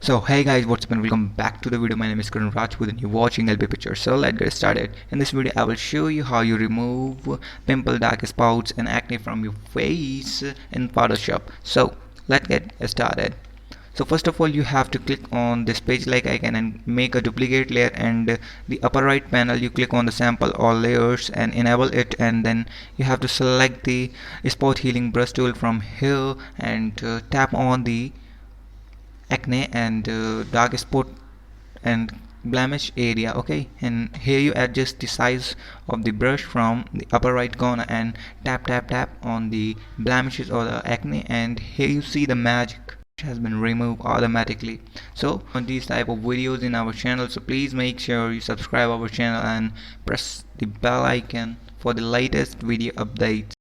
So hey guys, what's up and welcome back to the video. My name is Karan Rajput and you're watching LB Picture. So let's get started. In this video I will show you how you remove pimple, dark spots and acne from your face in Photoshop. So let's get started. So first of all you have to click on this page like icon and make a duplicate layer, and the upper right panel you click on the sample all layers and enable it, and then you have to select the spot healing brush tool from here and tap on the acne and dark spot and blemish area. Okay, and here you adjust the size of the brush from the upper right corner and tap on the blemishes or the acne, and here you see the magic has been removed automatically. So on these type of videos in our channel, so please make sure you subscribe our channel and press the bell icon for the latest video updates.